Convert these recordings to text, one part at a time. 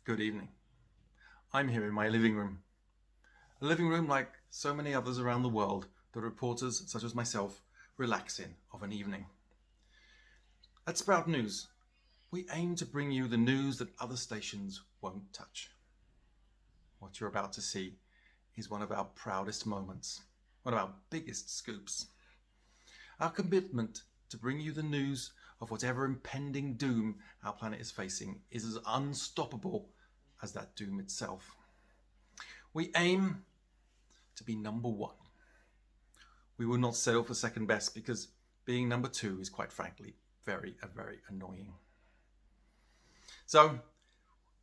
Good evening. I'm here in my living room. A living room like so many others around the world that reporters such as myself relax in of an evening. At Sprout News, we aim to bring you the news that other stations won't touch. What you're about to see is one of our proudest moments, one of our biggest scoops. Our commitment to bring you the news of whatever impending doom our planet is facing is as unstoppable as that doom itself. We aim to be number one. We will not settle for second best because being number two is quite frankly very annoying. So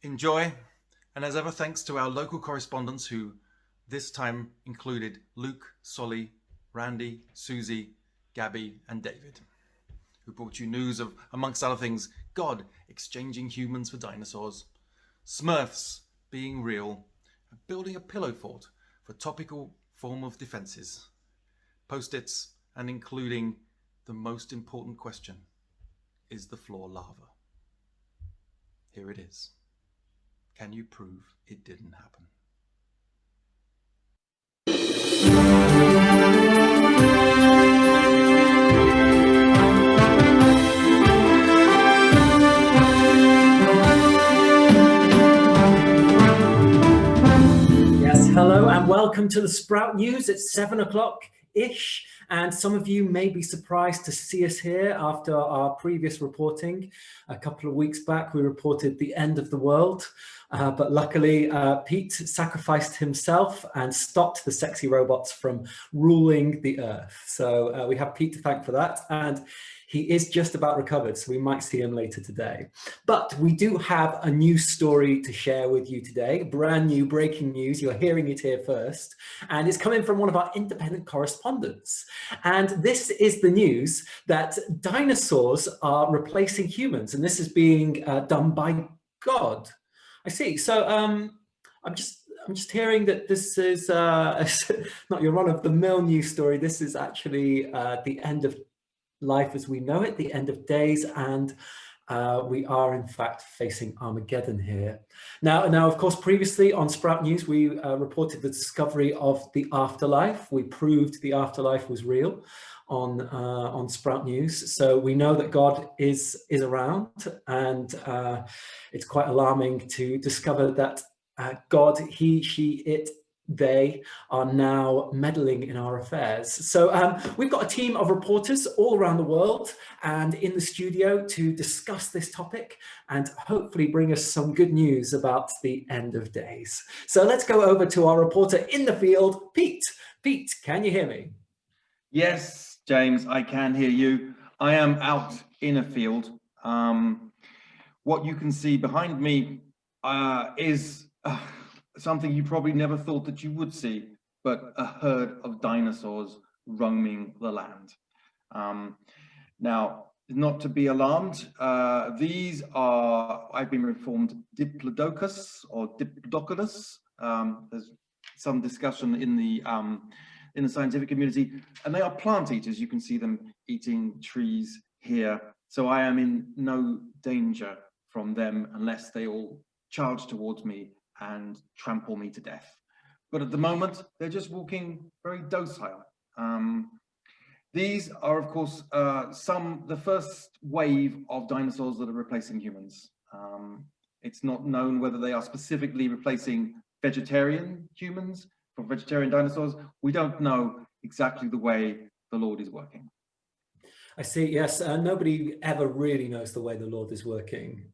enjoy, and as ever, thanks to our local correspondents who this time included Luke, Solly, Randy, Susie, Gabby, and David, who brought you news of, amongst other things, God exchanging humans for dinosaurs, Smurfs being real, and building a pillow fort for topical form of defences, post-its, and including the most important question: is the floor lava? Here it is. Can you prove it didn't happen? Yes, hello and welcome to the Sprout News. It's 7 o'clock-ish, and some of you may be surprised to see us here after our previous reporting. A couple of weeks back, we reported the end of the world, but luckily Pete sacrificed himself and stopped the sexy robots from ruling the Earth. So we have Pete to thank for that, and he is just about recovered, so we might see him later today. But we do have a new story to share with you today, brand new breaking news. You're hearing it here first, and it's coming from one of our independent correspondents. And this is the news that dinosaurs are replacing humans, and this is being done by God. I see. So I'm just hearing that this is not your run-of-the-mill news story. This is actually the end of life as we know it, the end of days, and we are in fact facing Armageddon here. Now, of course, previously on Sprout News, we reported the discovery of the afterlife. We proved the afterlife was real on Sprout News. So we know that God is around, and it's quite alarming to discover that God, he, she, it, they are now meddling in our affairs. So we've got a team of reporters all around the world and in the studio to discuss this topic and hopefully bring us some good news about the end of days. So let's go over to our reporter in the field, Pete. Pete, can you hear me? Yes, James, I can hear you. I am out in a field. What you can see behind me is something you probably never thought that you would see, but a herd of dinosaurs roaming the land. Now, not to be alarmed, these are, I've been informed, Diplodocus or Diplodocus. There's some discussion in the scientific community, and they are plant eaters. You can see them eating trees here. So I am in no danger from them unless they all charge towards me and trample me to death. But at the moment, they're just walking very docile. These are, of course, the first wave of dinosaurs that are replacing humans. It's not known whether they are specifically replacing vegetarian humans from vegetarian dinosaurs. We don't know exactly the way the Lord is working. I see, yes. Nobody ever really knows the way the Lord is working.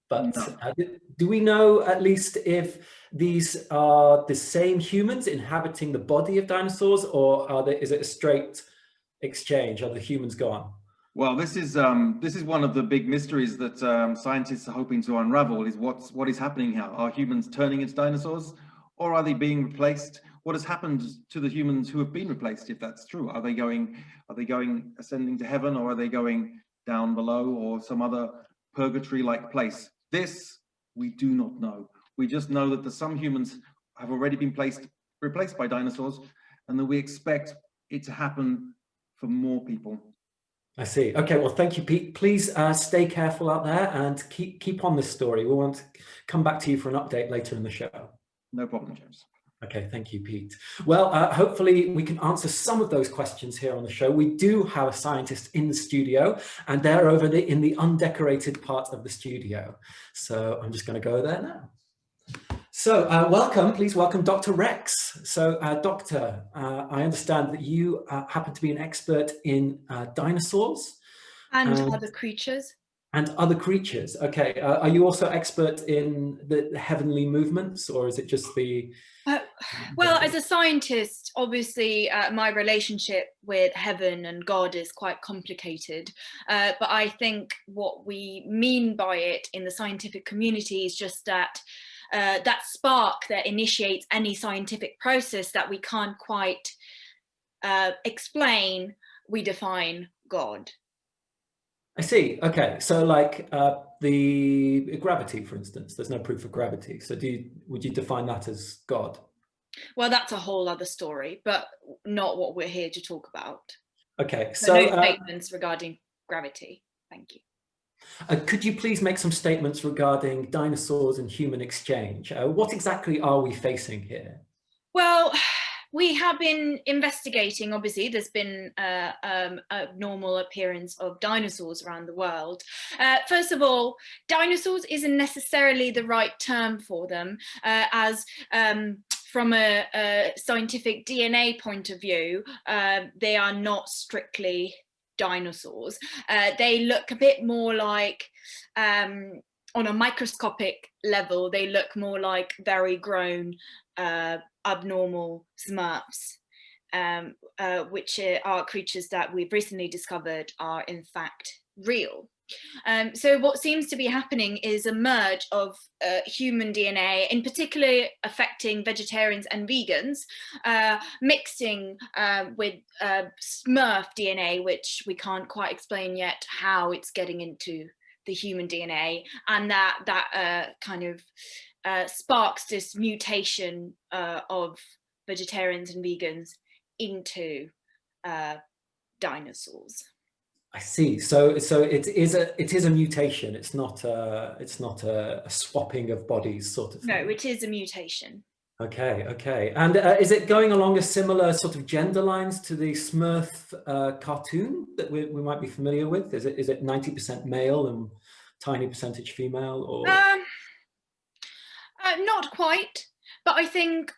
But no. Do we know at least if these are the same humans inhabiting the body of dinosaurs, or is it a straight exchange? Are the humans gone? Well, this is one of the big mysteries that scientists are hoping to unravel. Is what is happening here? Are humans turning into dinosaurs, or are they being replaced? What has happened to the humans who have been replaced, if that's true? Are they going ascending to heaven, or are they going down below, or some other purgatory-like place? This we do not know. We just know that some humans have already been replaced by dinosaurs, and that we expect it to happen for more people. I see. Okay, well, thank you, Pete. Please stay careful out there and keep on this story. We want to come back to you for an update later in the show. No problem, James. Okay, thank you, Pete. Well, hopefully we can answer some of those questions here on the show. We do have a scientist in the studio, and they're over in the undecorated part of the studio. So I'm just going to go there now. So welcome, please welcome Dr. Rex. So Doctor, I understand that you happen to be an expert in dinosaurs. And other creatures. And other creatures. Okay. Are you also expert in the heavenly movements, or is it just the... Well, as a scientist, obviously, my relationship with heaven and God is quite complicated. But I think what we mean by it in the scientific community is just that that spark that initiates any scientific process that we can't quite explain, we define God. I see. Okay, so like the gravity, for instance, there's no proof of gravity. So would you define that as God? Well, that's a whole other story, but not what we're here to talk about. Okay, so no statements regarding gravity. Thank you. Could you please make some statements regarding dinosaurs and human exchange? What exactly are we facing here? Well, we have been investigating, obviously, there's been a normal appearance of dinosaurs around the world. First of all, dinosaurs isn't necessarily the right term for them, as from a scientific DNA point of view, they are not strictly dinosaurs. They look a bit more like, on a microscopic level, they look more like very grown abnormal Smurfs, which are creatures that we've recently discovered are in fact real. So what seems to be happening is a merge of human DNA, in particular affecting vegetarians and vegans, mixing with Smurf DNA, which we can't quite explain yet how it's getting into the human DNA, and that kind of sparks this mutation of vegetarians and vegans into dinosaurs. I see. So it is a mutation. It's not a swapping of bodies sort of thing. No, it is a mutation. Okay, okay. And is it going along a similar sort of gender lines to the Smurf cartoon that we might be familiar with? Is it 90% male and tiny percentage female, or? Not quite, but I think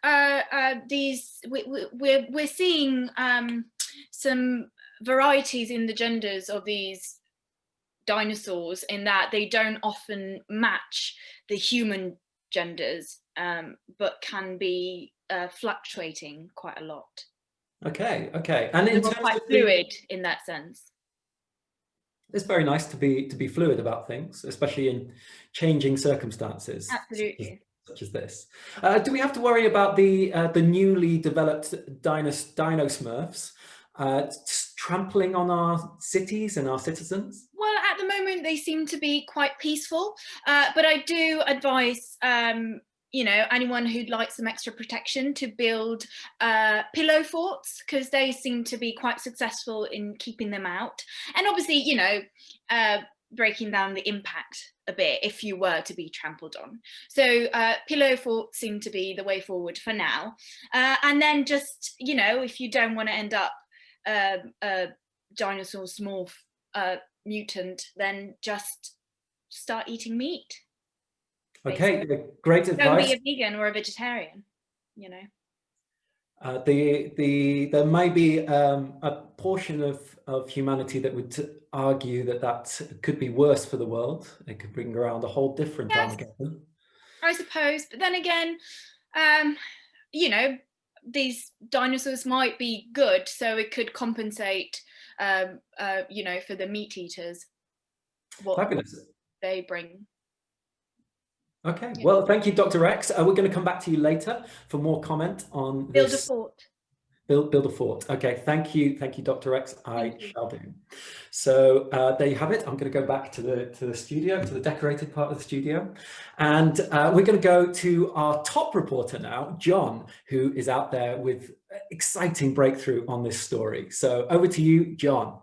we're seeing some varieties in the genders of these dinosaurs, in that they don't often match the human genders, but can be fluctuating quite a lot. Okay, okay. And in terms quite of fluid in that sense. It's very nice to be fluid about things, especially in changing circumstances. Absolutely. Such as this. Do we have to worry about the newly developed Dino Smurfs trampling on our cities and our citizens? Well, at the moment they seem to be quite peaceful, but I do advise anyone who'd like some extra protection to build pillow forts, because they seem to be quite successful in keeping them out, and obviously breaking down the impact a bit if you were to be trampled on. So pillow forts seem to be the way forward for now, and then just if you don't want to end up a dinosaur small mutant, then just start eating meat. Okay, great advice. Don't be a vegan or a vegetarian, There may be a portion of humanity that would argue that could be worse for the world. It could bring around a whole different Armageddon. I suppose, but then again, these dinosaurs might be good, so it could compensate, for the meat eaters. Fabulous. What they bring. Okay, well, thank you, Dr. Rex. We're going to come back to you later for more comment on Build this. a fort. Build a fort. Okay, thank you, Dr. Rex. I shall do. So there you have it. I'm going to go back to the studio, to the decorated part of the studio, and we're going to go to our top reporter now, John, who is out there with exciting breakthrough on this story. So over to you, John.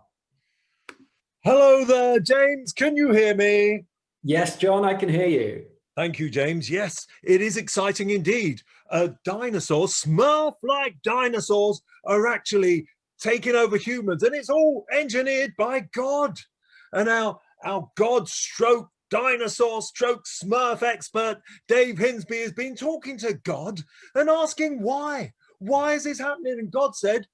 Hello there, James. Can you hear me? Yes, John, I can hear you. Thank you, James. Yes, it is exciting indeed. Dinosaurs, Smurf-like dinosaurs, are actually taking over humans, and it's all engineered by God. And our God stroke dinosaur stroke Smurf expert, Dave Hinsby, has been talking to God and asking why. Why is this happening? And God said,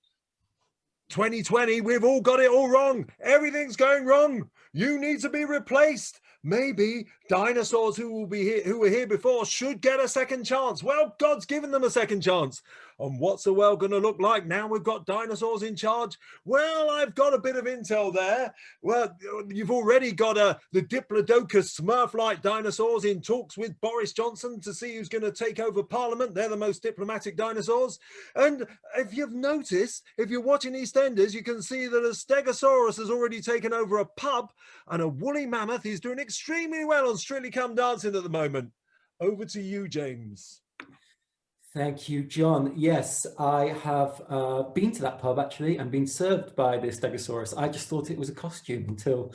2020, we've all got it all wrong. Everything's going wrong. You need to be replaced. Maybe dinosaurs who were here before should get a second chance. Well, God's given them a second chance. And what's the world going to look like now we've got dinosaurs in charge? Well, I've got a bit of intel there. Well, you've already got the Diplodocus Smurf-like dinosaurs in talks with Boris Johnson to see who's going to take over Parliament. They're the most diplomatic dinosaurs. And if you've noticed, if you're watching EastEnders, you can see that a Stegosaurus has already taken over a pub, and a woolly mammoth is doing extremely well on Strictly Come Dancing at the moment. Over to you, James. Thank you, John. Yes, I have been to that pub actually and been served by the Stegosaurus. I just thought it was a costume until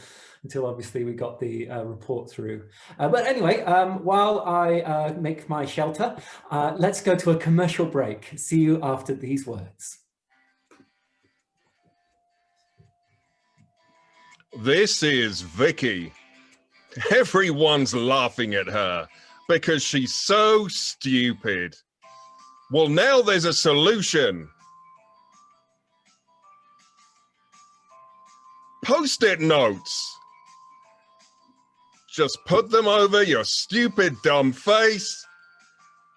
obviously we got the report through. But anyway, while I make my shelter, let's go to a commercial break. See you after these words. This is Vicky. Everyone's laughing at her because she's so stupid. Well, now there's a solution. Post-it notes. Just put them over your stupid dumb face,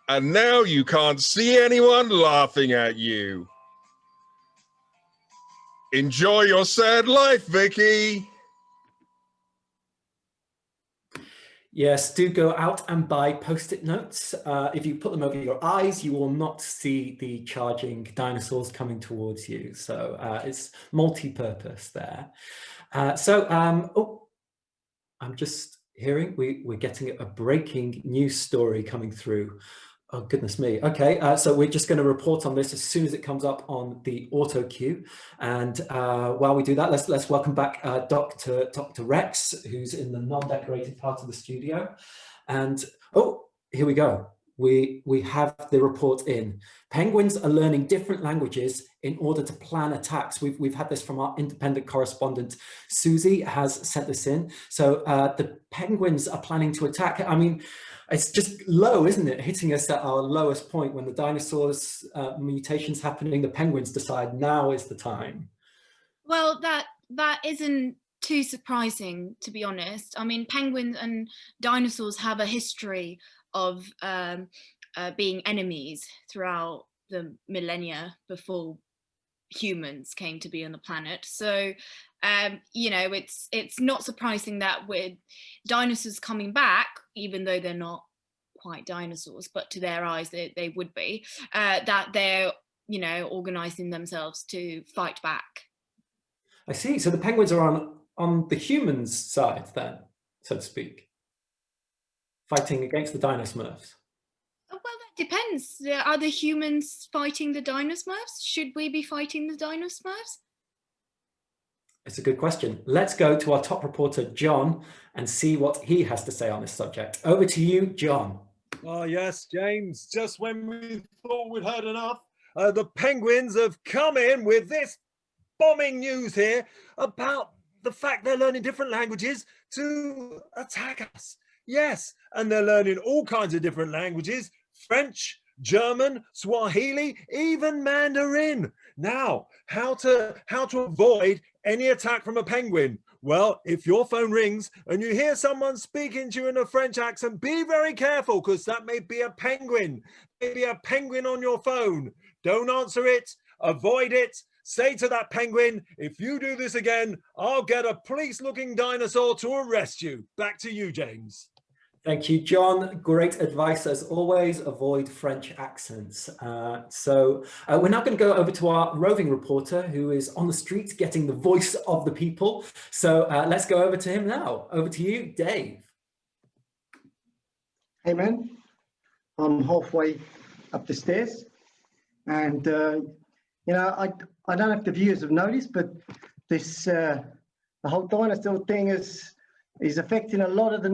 and now you can't see anyone laughing at you. Enjoy your sad life, Vicky. Yes, do go out and buy Post-it notes. If you put them over your eyes, you will not see the charging dinosaurs coming towards you. So it's multi-purpose there. Oh, I'm just hearing we're getting a breaking news story coming through. Oh, goodness me. Okay, so we're just going to report on this as soon as it comes up on the auto cue. And while we do that, let's welcome back Dr. Rex, who's in the non-decorated part of the studio. And oh, here we go. We have the report in. Penguins are learning different languages in order to plan attacks. We've had this from our independent correspondent, Susie has sent this in. So the penguins are planning to attack. I mean, it's just low, isn't it? Hitting us at our lowest point when the dinosaurs mutations happening, the penguins decide now is the time. Well, that isn't too surprising, to be honest. I mean, penguins and dinosaurs have a history of being enemies throughout the millennia before humans came to be on the planet. So you know, it's not surprising that with dinosaurs coming back, even though they're not quite dinosaurs, but to their eyes they would be, that they're, you know, organizing themselves to fight back. I see. So the penguins are on the humans' side then, so to speak, fighting against the Dinosmurfs. Well, that depends. Are the humans fighting the Dinosmurfs? Should we be fighting the Dinosmurfs? It's a good question. Let's go to our top reporter, John, and see what he has to say on this subject. Over to you, John. Oh, yes, James. Just when we thought we'd heard enough, the Penguins have come in with this bombing news here about the fact they're learning different languages to attack us. Yes, and they're learning all kinds of different languages: French, German, Swahili, even Mandarin. Now, how to avoid any attack from a penguin? Well, if your phone rings and you hear someone speaking to you in a French accent, be very careful, because that may be a penguin. Maybe a penguin on your phone. Don't answer it. Avoid it. Say to that penguin, if you do this again, I'll get a police-looking dinosaur to arrest you. Back to you, James. Thank you, John. Great advice as always. Avoid French accents. So we're now going to go over to our roving reporter who is on the streets getting the voice of the people. So let's go over to him now. Over to you, Dave. Hey man, I'm halfway up the stairs, and you know, I don't know if the viewers have noticed, but this the whole dinosaur thing is affecting a lot of the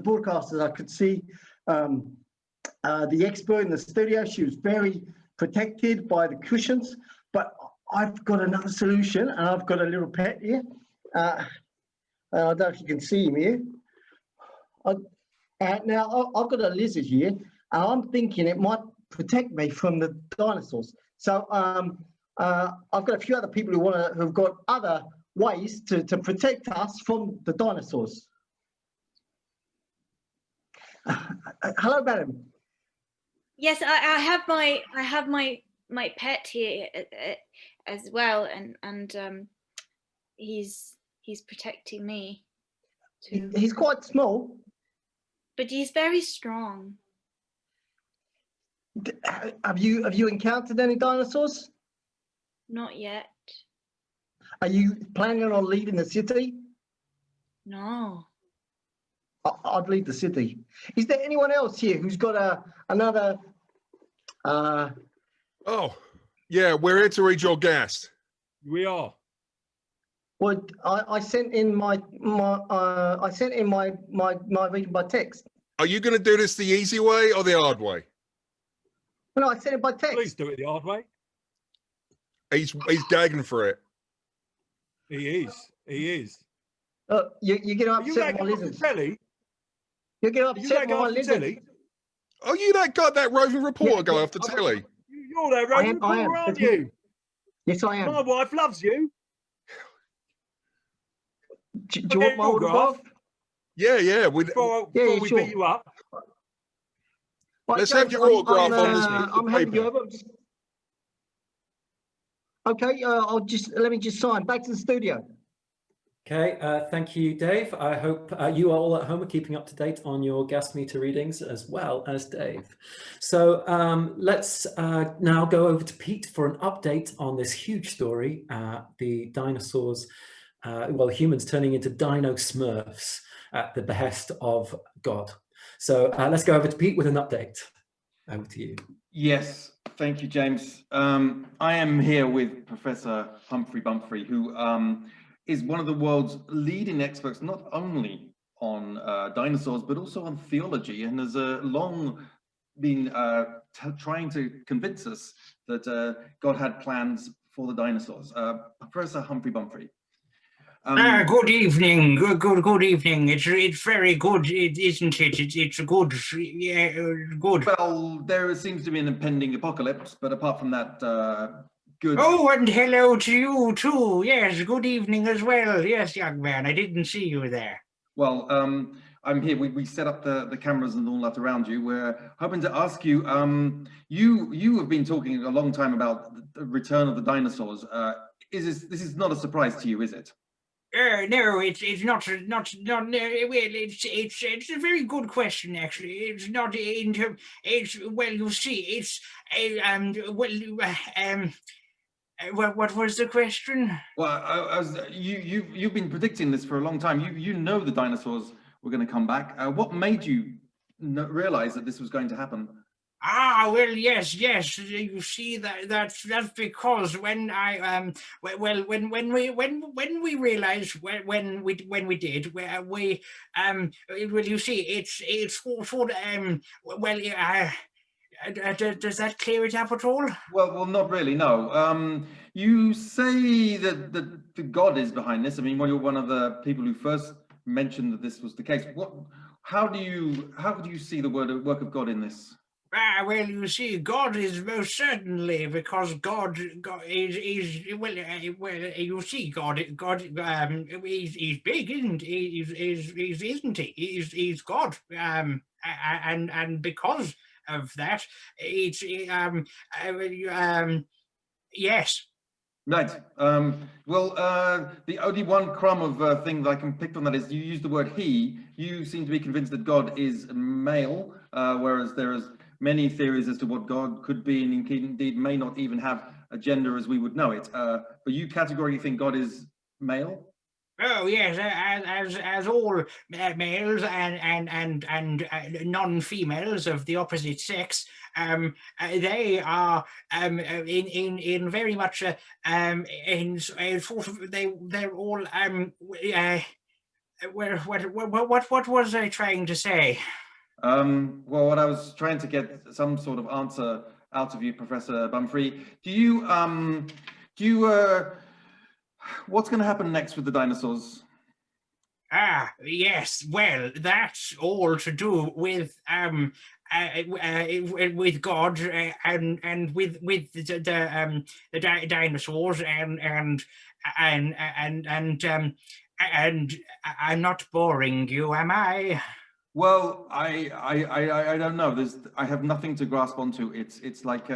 broadcasters. I could see the expert in the studio. She was very protected by the cushions, but I've got another solution, and I've got a little pet here. I don't know if you can see him here. Now I've got a lizard here, and I'm thinking it might protect me from the dinosaurs. So I've got a few other people who've got other ways to protect us from the dinosaurs. Hello, madam. Yes, I have my pet here as well, and he's protecting me too. He's quite small. But he's very strong. Have you encountered any dinosaurs? Not yet. Are you planning on leaving the city? No. I'd leave the city. Is there anyone else here who's got another? Oh, yeah, we're here to read your guest. We are. Well, I sent in my reading by text. Are you going to do this the easy way or the hard way? No, I sent it by text. Please do it the hard way. He's gagging for it. He is. You're going to Are you upset my going off the lizards. telly? You're going to Are you upset going my off the lizards. telly? Oh, you that roving reporter guy off the telly? You're there, Rowan, I am. aren't you? Yes, I am. My wife loves you. Do you want my autograph? Yeah. Before Yeah, we sure. beat you up. Right, Let's James, have your autograph on this I'm handing you paper. over. Okay, let me just sign. Back to the studio. Okay, thank you, Dave. I hope you all at home are keeping up to date on your gas meter readings as well as Dave. So let's now go over to Pete for an update on this huge story, the dinosaurs, well, humans turning into dino smurfs at the behest of God. So let's go over to Pete with an update. Over to you. Yes, thank you, James. I am here with Professor Humphrey Bumfrey, who is one of the world's leading experts, not only on dinosaurs, but also on theology, and has long been trying to convince us that God had plans for the dinosaurs. Professor Humphrey Bumfrey. Good evening. Good evening. It's very good, isn't it? It's good. Yeah, good. Well, there seems to be an impending apocalypse, but apart from that, good. Oh, and hello to you too. Yes, good evening as well. Yes, young man. I didn't see you there. Well, I'm here. We set up the cameras and all that around you. We're hoping to ask you. You have been talking a long time about the return of the dinosaurs. This is not a surprise to you, is it? No, it's not. Well, it's a very good question actually. It's not into. It's well, you see, it's what was the question? Well, you've been predicting this for a long time. You know the dinosaurs were going to come back. What made you realize that this was going to happen? Ah, well, yes. You see, that's because when I when we realized when we did well, you see, it's for well. Does that clear it up at all? Well, not really. No. You say that God is behind this. I mean, you're one of the people who first mentioned that this was the case. How do you see the work of God in this? Well, you see, God is most certainly, because God is well. You see, God, he's big, isn't he? Isn't he? He's God, and because of that, it's yes. Right. Well, the only one crumb of thing that I can pick on that is you use the word he. You seem to be convinced that God is male, whereas there is many theories as to what God could be, and indeed may not even have a gender as we would know it. But you categorically think God is male? Oh yes, as all males and non-females of the opposite sex they are in very much in sort of they're all what was I trying to say? Well, what I was trying to get some sort of answer out of you, Professor Bumfrey. What's going to happen next with the dinosaurs? Ah, yes. Well, that's all to do with God and with the dinosaurs and I'm not boring you, am I? Well, I don't know. I have nothing to grasp onto. It's like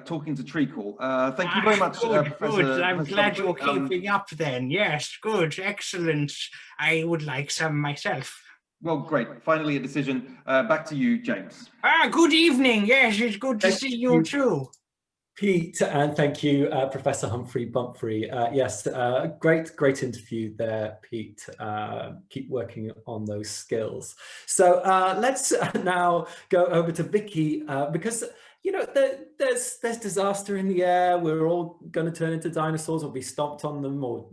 talking to treacle. Thank you very much, Good, Professor. good. I'm Professor glad Bumfrey. you're keeping up then. Yes, good, excellent. I would like some myself. Well, great. Finally, a decision. Back to you, James. Ah, good evening. Yes, it's good to see you too. Pete, and thank you, Professor Humphrey Bumphrey. Yes, great interview there, Pete. Keep working on those skills. So let's now go over to Vicky, because there's disaster in the air. We're all going to turn into dinosaurs, or be stomped on them, or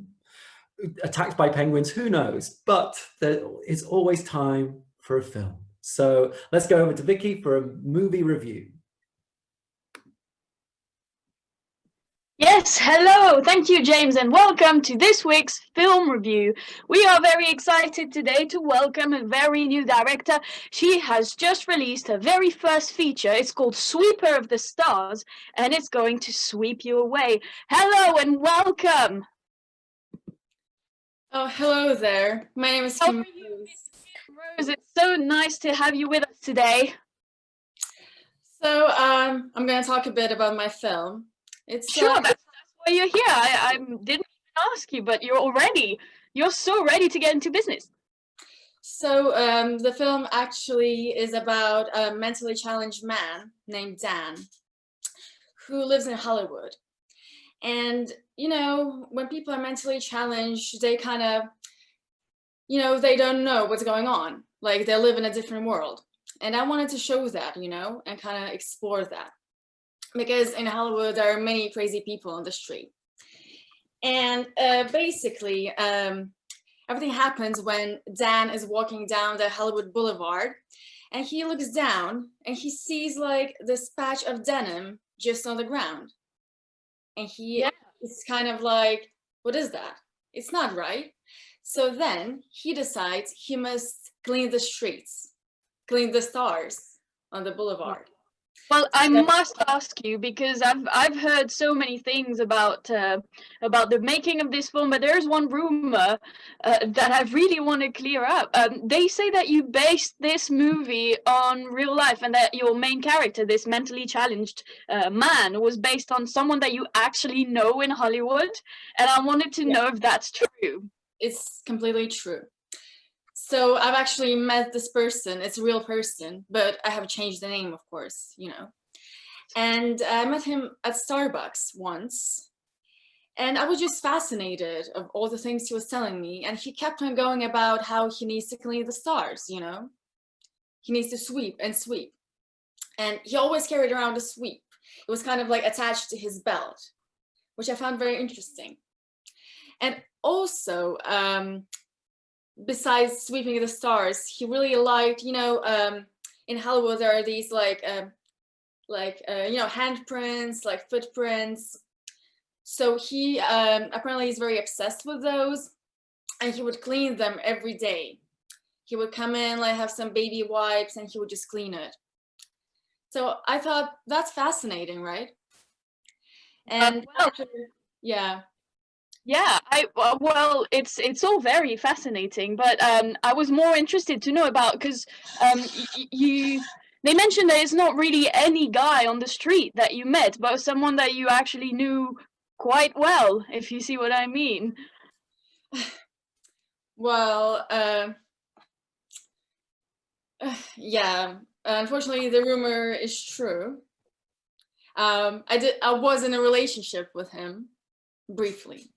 attacked by penguins. Who knows? But there is always time for a film. So let's go over to Vicky for a movie review. Yes, hello, thank you James, and welcome to this week's film review. We are very excited today to welcome a very new director. She has just released her very first feature. It's called Sweeper of the Stars, and it's going to sweep you away. Hello and welcome. Oh, hello there. My name is How Kim are you, Rose. Rose? It's so nice to have you with us today. So, I'm going to talk a bit about my film. It's Sure, that's why you're here. I didn't even ask you, but you're so ready to get into business. So, the film actually is about a mentally challenged man named Dan who lives in Hollywood. And, when people are mentally challenged, they kind of, they don't know what's going on. Like, they live in a different world. And I wanted to show that, and kind of explore that. Because in Hollywood, there are many crazy people on the street. And basically, everything happens when Dan is walking down the Hollywood Boulevard, and he looks down and he sees like this patch of denim just on the ground. And he is kind of like, what is that? It's not right. So then he decides he must clean the streets, clean the stars on the boulevard. Well, I must ask you, because I've heard so many things about the making of this film, but there's one rumor that I really want to clear up. They say that you based this movie on real life, and that your main character, this mentally challenged man, was based on someone that you actually know in Hollywood, and I wanted to know if that's true. It's completely true. So I've actually met this person. It's a real person, but I have changed the name, of course, And I met him at Starbucks once, and I was just fascinated of all the things he was telling me. And he kept on going about how he needs to clean the stars, He needs to sweep and sweep. And he always carried around a sweep. It was kind of like attached to his belt, which I found very interesting. And also, besides sweeping the stars, he really liked, in Hollywood there are these handprints, like footprints. So he apparently is very obsessed with those, and he would clean them every day. He would come in, like have some baby wipes, and he would just clean it. So I thought that's fascinating, right? And Yeah, well, it's all very fascinating, but I was more interested to know about, because they mentioned that it's not really any guy on the street that you met, but someone that you actually knew quite well, if you see what I mean. Well, yeah. Unfortunately, the rumor is true. I was in a relationship with him briefly.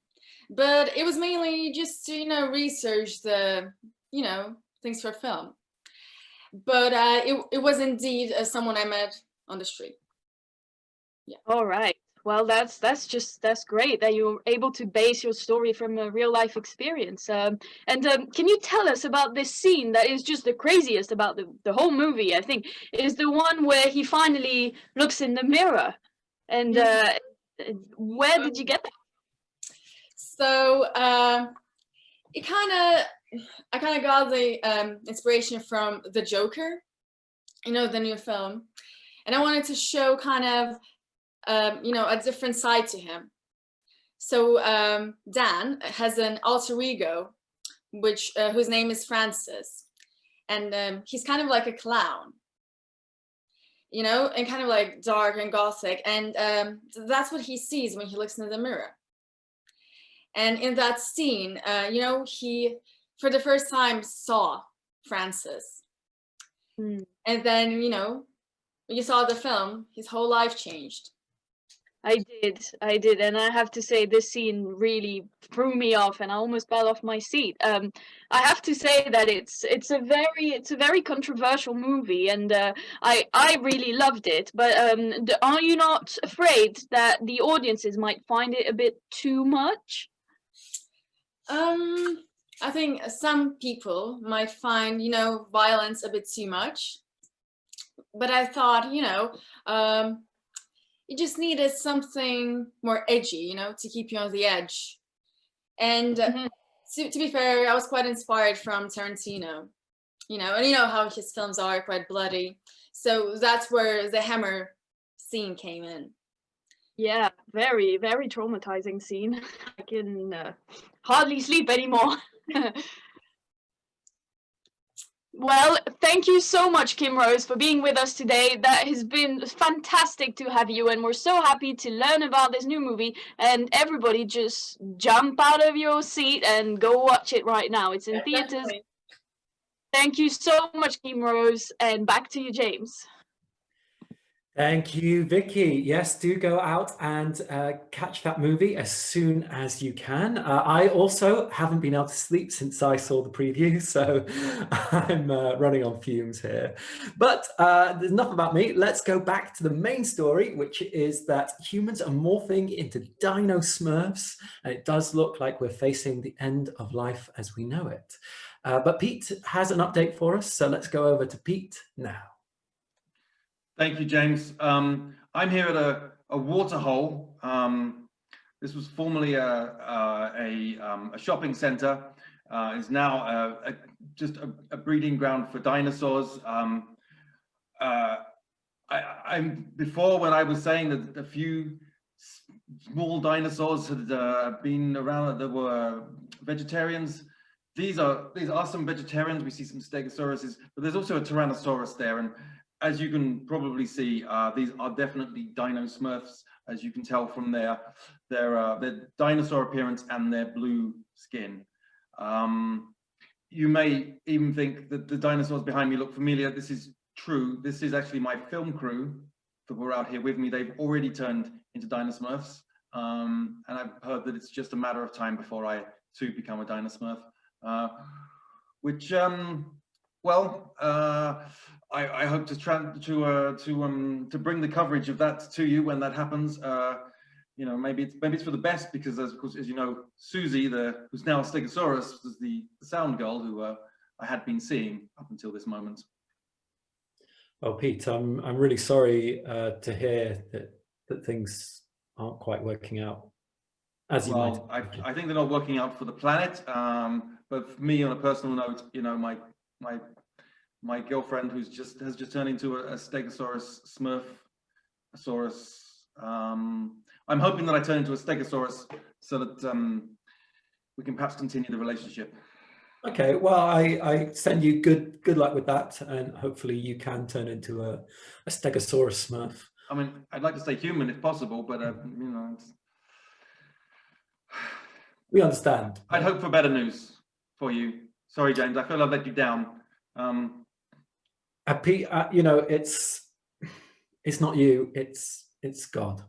But it was mainly just to, research the, things for film. But it was indeed someone I met on the street. Yeah. All right. Well, that's great that you're able to base your story from a real life experience. Can you tell us about this scene that is just the craziest about the whole movie? I think is the one where he finally looks in the mirror, and where did you get that? So I kind of got the inspiration from The Joker, you know, the new film, and I wanted to show kind of a different side to him. So Dan has an alter ego, whose name is Francis, and he's kind of like a clown, you know, and kind of like dark and gothic, and that's what he sees when he looks in the mirror. And in that scene, you know, he for the first time saw Francis, and then, you know, when you saw the film, his whole life changed. I did, and I have to say this scene really threw me off, and I almost fell off my seat. I have to say that it's a very controversial movie, and I really loved it. But are you not afraid that the audiences might find it a bit too much? I think some people might find, you know, violence a bit too much, but I thought, you know, you just needed something more edgy, you know, to keep you on the edge. And to be fair, I was quite inspired from Tarantino, you know, and you know how his films are quite bloody. So that's where the hammer scene came in. Yeah, very, very traumatizing scene. I can hardly sleep anymore. Well, thank you so much, Kim Rose, for being with us today. That has been fantastic to have you, and we're so happy to learn about this new movie. And everybody just jump out of your seat and go watch it right now. It's in theaters. Definitely. Thank you so much, Kim Rose, and back to you, James. Thank you, Vicky. Yes, do go out and catch that movie as soon as you can. I also haven't been able to sleep since I saw the preview, so I'm running on fumes here. But there's enough about me. Let's go back to the main story, which is that humans are morphing into dino smurfs, and it does look like we're facing the end of life as we know it. But Pete has an update for us, so let's go over to Pete now. Thank you, James. I'm here at a waterhole. This was formerly a shopping center. It's now just a breeding ground for dinosaurs. Before, when I was saying that a few small dinosaurs had been around that were vegetarians, these are some vegetarians. We see some stegosauruses, but there's also a Tyrannosaurus there, and as you can probably see, these are definitely dino smurfs, as you can tell from their dinosaur appearance and their blue skin. You may even think that the dinosaurs behind me look familiar. This is true. This is actually my film crew that were out here with me. They've already turned into dino smurfs, and I've heard that it's just a matter of time before I too become a dino smurf, which I hope to bring the coverage of that to you when that happens. You know, maybe it's for the best, because of course, as you know, Susie, who's now a Stegosaurus, was the sound girl who I had been seeing up until this moment. Well, Pete, I'm really sorry to hear that things aren't quite working out as you might. I think they're not working out for the planet, but for me, on a personal note, you know, my girlfriend has just turned into a Stegosaurus Smurfosaurus. I'm hoping that I turn into a Stegosaurus so that we can perhaps continue the relationship. Okay, well, I send you good luck with that, and hopefully you can turn into a Stegosaurus Smurf. I mean, I'd like to stay human if possible, but you know, we understand. I'd hope for better news for you. Sorry, James, I feel I've let you down. Pete, you know, it's not you, it's God.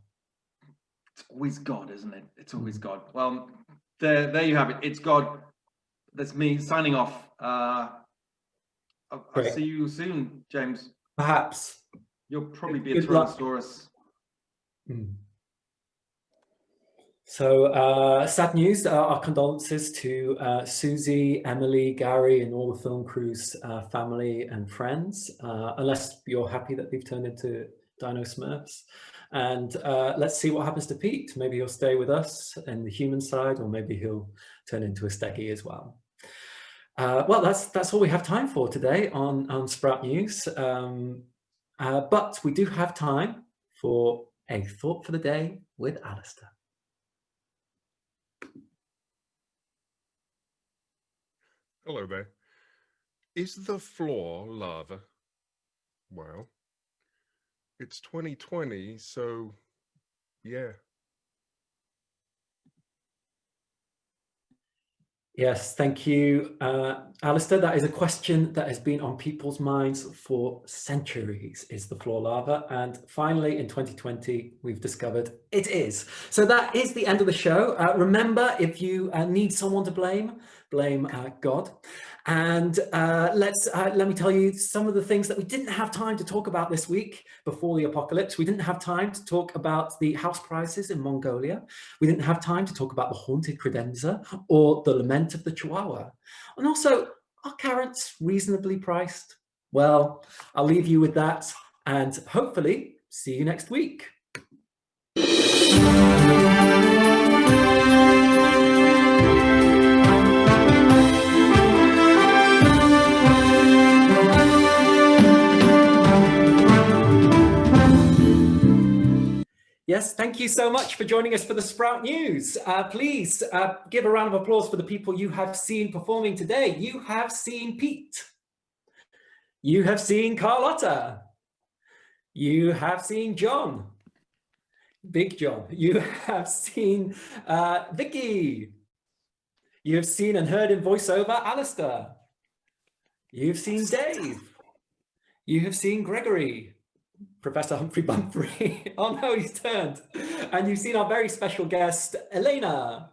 It's always God, isn't it? It's always God. Well, there you have it. It's God. That's me signing off. I'll see you soon, James. Perhaps. You'll probably be a Good luck. Tyrannosaurus. So sad news, our condolences to Susie, Emily, Gary, and all the film crew's family and friends, unless you're happy that they've turned into Dino Smurfs. And let's see what happens to Pete. Maybe he'll stay with us in the human side, or maybe he'll turn into a Steggy as well. Well, that's all we have time for today on Sprout News. But we do have time for a thought for the day with Alistair. Hello there. Is the floor lava? Well, it's 2020, so yeah. Yes, thank you, Alistair. That is a question that has been on people's minds for centuries. Is the floor lava? And finally, in 2020, we've discovered it is. So that is the end of the show. Remember, if you need someone to blame God. And let me tell you some of the things that we didn't have time to talk about this week before the apocalypse. We didn't have time to talk about the house prices in Mongolia. We didn't have time to talk about the haunted credenza or the lament of the Chihuahua. And also, are carrots reasonably priced? Well, I'll leave you with that and hopefully see you next week. Yes, thank you so much for joining us for the Sprout News. Please give a round of applause for the people you have seen performing today. You have seen Pete. You have seen Carlotta. You have seen John. Big John. You have seen Vicky. You have seen and heard in voiceover Alistair. You've seen Dave. You have seen Gregory. Professor Humphrey Bumfrey. Oh no, he's turned. And you've seen our very special guest, Elena.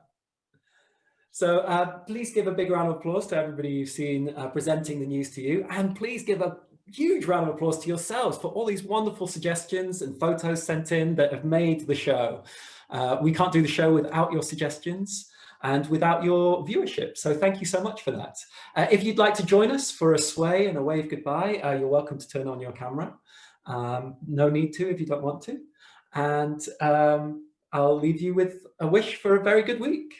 So please give a big round of applause to everybody you've seen presenting the news to you. And please give a huge round of applause to yourselves for all these wonderful suggestions and photos sent in that have made the show. We can't do the show without your suggestions and without your viewership. So thank you so much for that. If you'd like to join us for a sway and a wave goodbye, you're welcome to turn on your camera. No need to if you don't want to. And I'll leave you with a wish for a very good week.